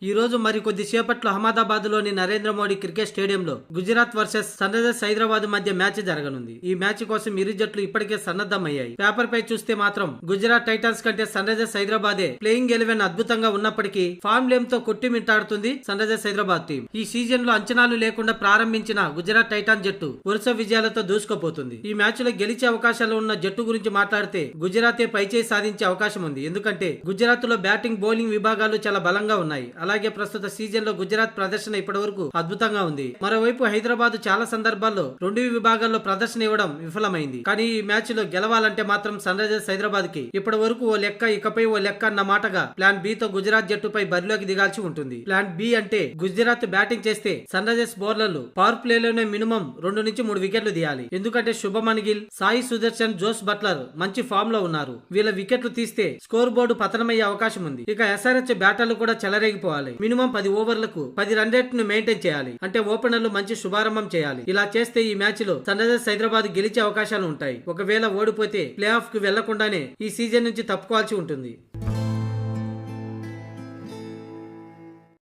ఈ రోజు మరి కొద్దిసేపట్లో అహ్మదాబాద్ లోని నరేంద్ర మోడీ క్రికెట్ స్టేడియంలో Gujarat versus Sunrisers Hyderabad మధ్య మ్యాచ్ జరగనుంది. ఈ మ్యాచ్ కోసం ఇరు జట్లు ఇప్పటికే సన్నద్ధమయ్యాయి. పేపర్ పై చూస్తే మాత్రం గుజరాత్ టైటన్స్ కంటే సన్ రైజర్స్ హైదరాబాదే ప్లేయింగ్ 11 అద్భుతంగా ఉన్నప్పటికీ ఫామ్ లేమ్ తో కొట్టిమిట్టాడుతుంది సన్ రైజర్స్ హైదరాబాద్ టీం. ఈ సీజన్ లో అంచనాలు లేకుండా ప్రారంభించిన గుజరాత్ టైటాన్ జట్టు వరుస విజయాలతో దూసుకుపోతుంది. ఈ మ్యాచ్ లో గెలిచే అవకాశాలు ఉన్న జట్టు గురించి మాట్లాడితే గుజరాతే పైచేయి సాధించే అవకాశం ఉంది. ఎందుకంటే గుజరాత్ లో బ్యాటింగ్ బౌలింగ్ విభాగాలు చాలా బలంగా ఉన్నాయి. అలాగే ప్రస్తుత సీజన్ లో గుజరాత్ ప్రదర్శన ఇప్పటి వరకు అద్భుతంగా ఉంది. మరోవైపు హైదరాబాద్ చాలా సందర్భాల్లో రెండు విభాగాల్లో ప్రదర్శన ఇవ్వడం విఫలమైంది. కానీ ఈ మ్యాచ్ లో గెలవాలంటే మాత్రం సన్ రైజర్స్ హైదరాబాద్ కి ఇప్పటి వరకు ఓ లెక్క ఇకపై ఓ లెక్క అన్న మాటగా ప్లాన్ బి తో గుజరాత్ జట్టుపై బరిలోకి దిగాల్సి ఉంటుంది. ప్లాన్ బి అంటే గుజరాత్ బ్యాటింగ్ చేస్తే సన్ రైజర్స్ బౌలర్లు పవర్ ప్లే లోనే మినిమం 2 నుంచి 3 వికెట్లు తీయాలి. ఎందుకంటే శుభమన్ గిల్, సాయి సుదర్శన్, జోస్ బట్లర్ మంచి ఫామ్ లో ఉన్నారు. వీళ్ళ వికెట్లు తీస్తే స్కోర్ బోర్డు పతనమయ్యే అవకాశం ఉంది. ఇక ఎస్ఆర్హెచ్ బ్యాటర్లు కూడా చెలరేగిపోవాలి. మినిమం 10 ఓవర్లకు 10 రన్ రేట్ ను మెయింటైన్ చేయాలి. అంటే ఓపెనర్లు మంచి శుభారంభం చేయాలి. ఇలా చేస్తే ఈ మ్యాచ్ లో సన్ రైజర్స్ హైదరాబాద్ గెలిచే అవకాశాలు ఉంటాయి. ఒకవేళ ఓడిపోతే ప్లే ఆఫ్ కు వెళ్లకుండానే ఈ సీజన్ నుంచి తప్పుకోవాల్సి ఉంటుంది.